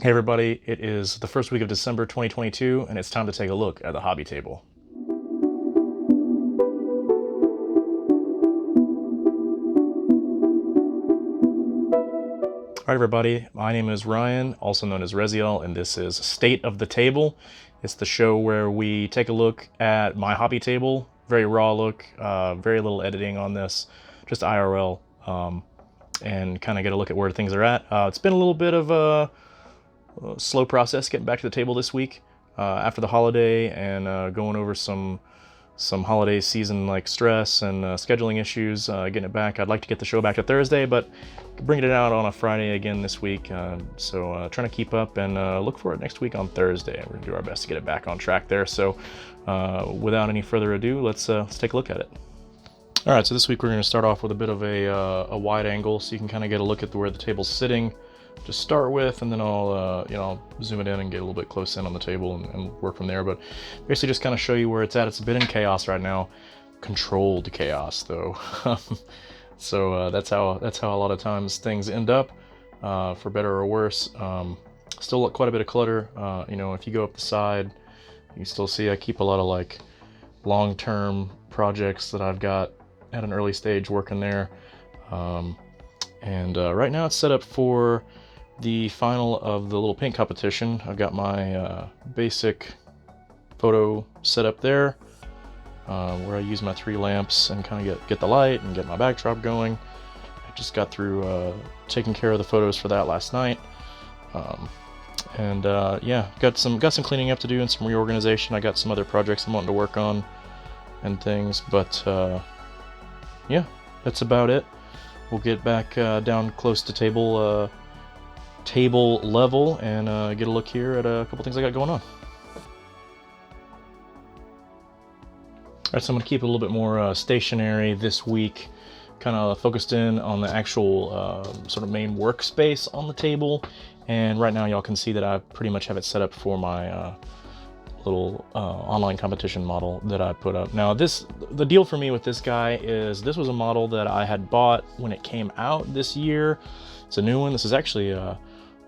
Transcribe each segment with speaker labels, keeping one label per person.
Speaker 1: Hey everybody, it is the first week of December 2022 and it's time to take a look at the hobby table. Alright everybody, my name is Ryan, also known as Rezial, and this is State of the Table. It's the show where we take a look at my hobby table, very raw look, very little editing on this, just IRL, and kind of get a look at where things are at. It's been a little bit of a slow process getting back to the table this week after the holiday and going over some holiday season like stress and scheduling issues, getting it back. I'd like to get the show back to Thursday, but bringing it out on a Friday again this week. So trying to keep up and look for it next week on Thursday. We're gonna do our best to get it back on track there. So without any further ado, let's take a look at it. All right, so this week we're going to start off with a bit of a wide angle, so you can kind of get a look at where the table's sitting to start with, and then I'll zoom it in and get a little bit close in on the table and work from there. But basically just kind of show you where it's at. It's a bit in chaos right now, controlled chaos though. So that's how a lot of times things end up, for better or worse. Still quite a bit of clutter. If you go up the side, you still see I keep a lot of like long-term projects that I've got at an early stage working there. Right now it's set up for the final of the little paint competition. I've got my basic photo set up there, where I use my 3 lamps and kind of get the light and get my backdrop going. I just got through taking care of the photos for that last night. Yeah, got some cleaning up to do and some reorganization. I got some other projects I'm wanting to work on and things, but yeah, that's about it. We'll get back down close to table level and get a look here at a couple things I got going on. Alright, so I'm going to keep it a little bit more stationary this week, kind of focused in on the actual sort of main workspace on the table. And right now y'all can see that I pretty much have it set up for my little online competition model that I put up. Now the deal for me with this guy is this was a model that I had bought when it came out this year. It's a new one. This is actually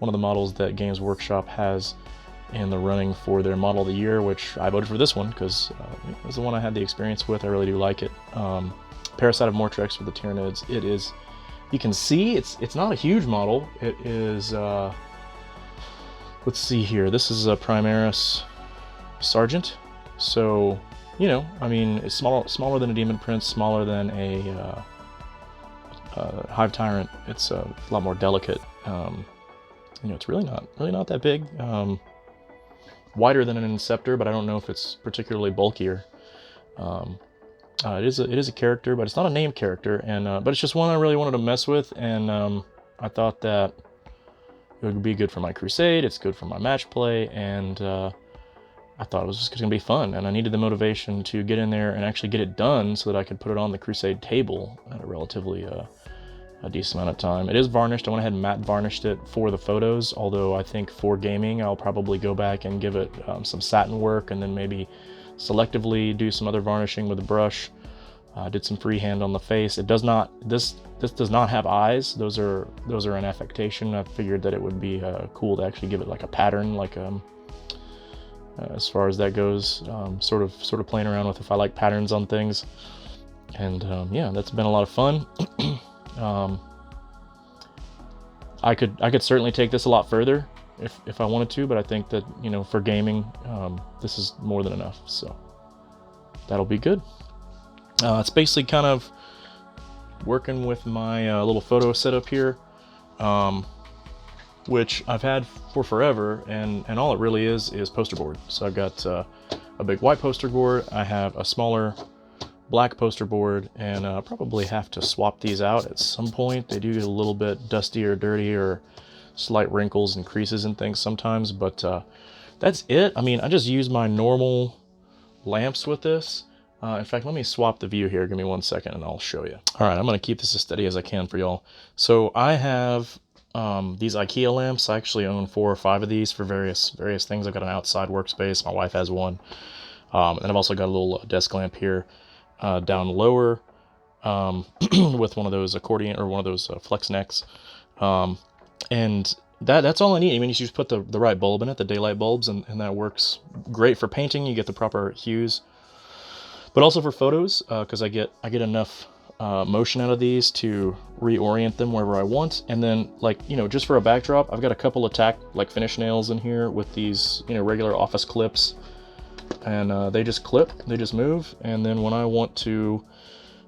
Speaker 1: one of the models that Games Workshop has in the running for their model of the year, which I voted for this one because it was the one I had the experience with. I really do like it. Parasite of Mortrex for the Tyranids. It is, you can see it's not a huge model. It is let's see here, this is a Primaris Sergeant, so I mean, it's smaller than a Demon Prince, smaller than a Hive Tyrant. It's a lot more delicate. It's really not that big. Wider than an Inceptor, but I don't know if it's particularly bulkier. It is a character, but it's not a named character, and but it's just one I really wanted to mess with, and I thought that it would be good for my Crusade. It's good for my match play, and I thought it was just going to be fun, and I needed the motivation to get in there and actually get it done so that I could put it on the Crusade table at a relatively a decent amount of time. It is varnished. I went ahead and matte varnished it for the photos, although I think for gaming I'll probably go back and give it some satin work and then maybe selectively do some other varnishing with a brush. Did some freehand on the face. It does not, this does not have eyes. Those are an affectation. I figured that it would be cool to actually give it like a pattern, like as far as that goes, sort of playing around with if I like patterns on things. And yeah, that's been a lot of fun. I could certainly take this a lot further if I wanted to, but I think that for gaming, this is more than enough, so that'll be good. It's basically kind of working with my little photo setup here, which I've had for forever, and all it really is poster board. So I've got a big white poster board. I have a smaller black poster board, and probably have to swap these out at some point. They do get a little bit dusty or dirty or slight wrinkles and creases and things sometimes, but that's it. I mean, I just use my normal lamps with this. In fact, let me swap the view here. Give me 1 second and I'll show you. All right, I'm going to keep this as steady as I can for y'all. So I have these IKEA lamps. I actually own 4 or 5 of these for various things. I've got an outside workspace. My wife has one. And I've also got a little desk lamp here down lower with one of those accordion or one of those flex necks. And that's all I need. I mean, you just put the right bulb in it, the daylight bulbs, and that works great for painting. You get the proper hues, but also for photos, because I get enough motion out of these to reorient them wherever I want. And then, like, you know, just for a backdrop, I've got a couple of like finish nails in here with these, you know, regular office clips, and they just clip, they just move. And then when I want to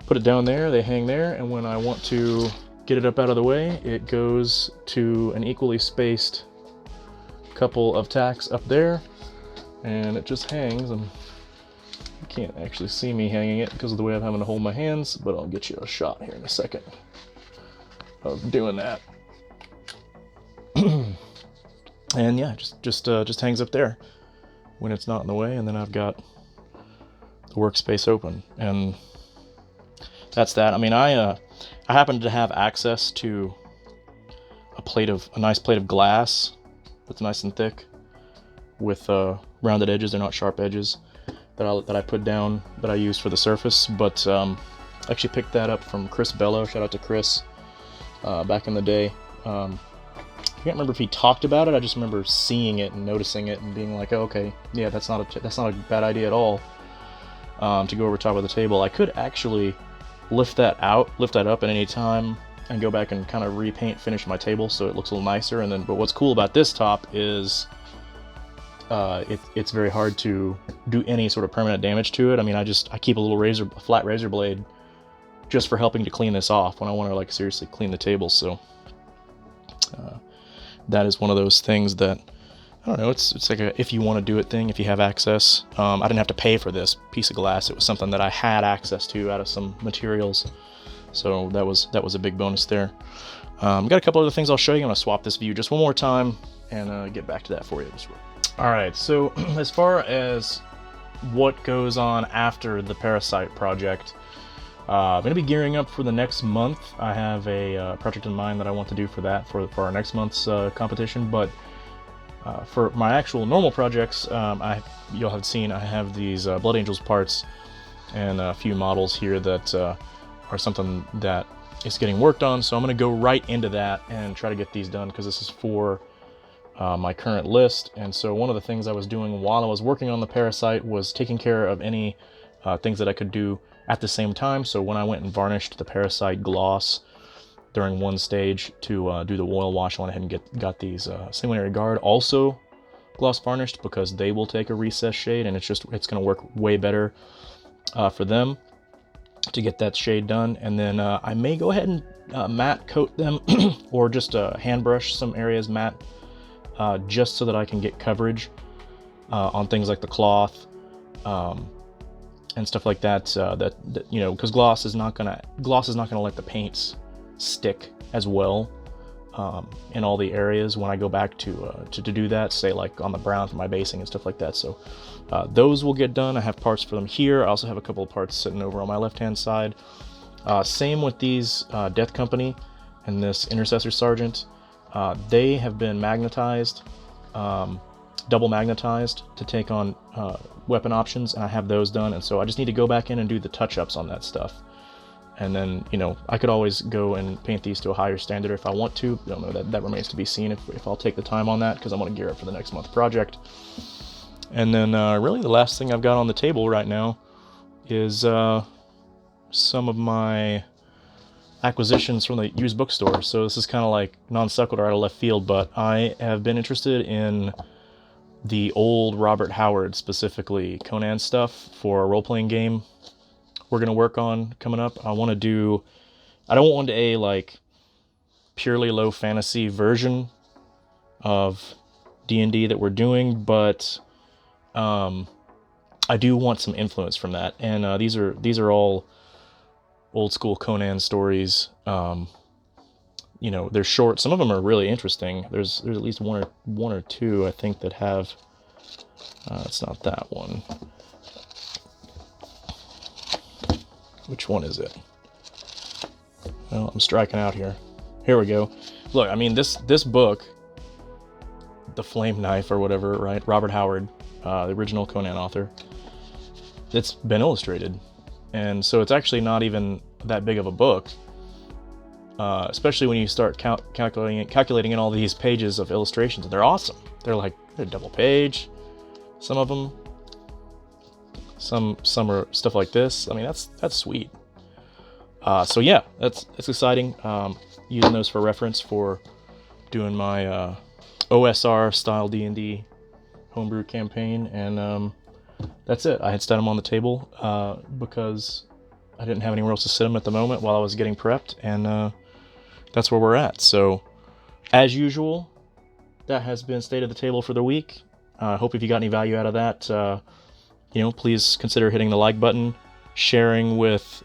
Speaker 1: put it down there, they hang there, and when I want to get it up out of the way, it goes to an equally spaced couple of tacks up there, and it just hangs. And you can't actually see me hanging it because of the way I'm having to hold my hands, but I'll get you a shot here in a second of doing that. And yeah, just hangs up there when it's not in the way, and then I've got the workspace open, and that's that. I mean, I happen to have access to a nice plate of glass that's nice and thick with rounded edges. They're not sharp edges, that I put down, that I use for the surface. But I actually picked that up from Chris Bello. Shout out to Chris, back in the day. I can't remember if he talked about it. I just remember seeing it and noticing it and being like, oh, okay, yeah, that's not a bad idea at all, to go over top of the table. I could actually lift that up at any time and go back and kind of finish my table so it looks a little nicer. And then, but what's cool about this top is it's very hard to do any sort of permanent damage to it. I mean, I keep a flat razor blade just for helping to clean this off when I want to, like, seriously clean the table. So that is one of those things that, I don't know, it's like a if you want to do it thing, if you have access. I didn't have to pay for this piece of glass. It was something that I had access to out of some materials. So that was a big bonus there. Got a couple other things I'll show you. I'm going to swap this view just one more time and get back to that for you. Alright, so as far as what goes on after the Parasite project, I'm going to be gearing up for the next month. I have a project in mind that I want to do for that, for our next month's competition. But for my actual normal projects, you'll have seen I have these Blood Angels parts and a few models here that are something that is getting worked on. So I'm going to go right into that and try to get these done, because this is for my current list. And so one of the things I was doing while I was working on the Parasite was taking care of any things that I could do at the same time. So when I went and varnished the Parasite gloss during one stage to do the oil wash, I went ahead and got these Sanguinary Guard also gloss varnished, because they will take a recessed shade, and it's going to work way better for them to get that shade done. And then I may go ahead and matte coat them or just hand brush some areas matte, just so that I can get coverage on things like the cloth and stuff like that. That you know, because gloss is not gonna let the paints stick as well in all the areas when I go back to do that, say like on the brown for my basing and stuff like that. So those will get done. I have parts for them here. I also have a couple of parts sitting over on my left hand side. Same with these Death Company and this Intercessor Sergeant. They have been magnetized, double magnetized to take on weapon options, and I have those done. And so I just need to go back in and do the touch-ups on that stuff. And then, you know, I could always go and paint these to a higher standard if I want to. I don't know, that remains to be seen if I'll take the time on that, because I want to gear up for the next month project. And then really the last thing I've got on the table right now is some of my acquisitions from the used bookstore. So this is kind of like non sequitur out of left field, but I have been interested in the old Robert Howard, specifically Conan stuff, for a role-playing game we're going to work on coming up. I don't want a like purely low fantasy version of D&D that we're doing, but I do want some influence from that. And these are all old school Conan stories. You know, they're short. Some of them are really interesting. There's at least one or two, I think, that have. It's not that one. Which one is it? Well, I'm striking out here. Here we go. Look, I mean, this book, The Flame Knife or whatever, right? Robert Howard, the original Conan author. It's been illustrated, and so it's actually not even that big of a book. especially when you start calculating in all these pages of illustrations. They're awesome. They're double page, some of them. Some are stuff like this. I mean, that's sweet. So yeah, that's exciting. Using those for reference for doing my OSR style D&D homebrew campaign, and that's it. I had set them on the table because I didn't have anywhere else to sit them at the moment while I was getting prepped, and that's where we're at. So, as usual, that has been State of the Table for the week. I hope if you got any value out of that, please consider hitting the like button, sharing with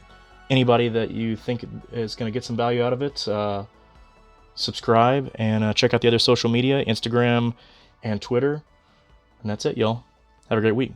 Speaker 1: anybody that you think is going to get some value out of it. Subscribe, and check out the other social media, Instagram and Twitter. And that's it, y'all. Have a great week.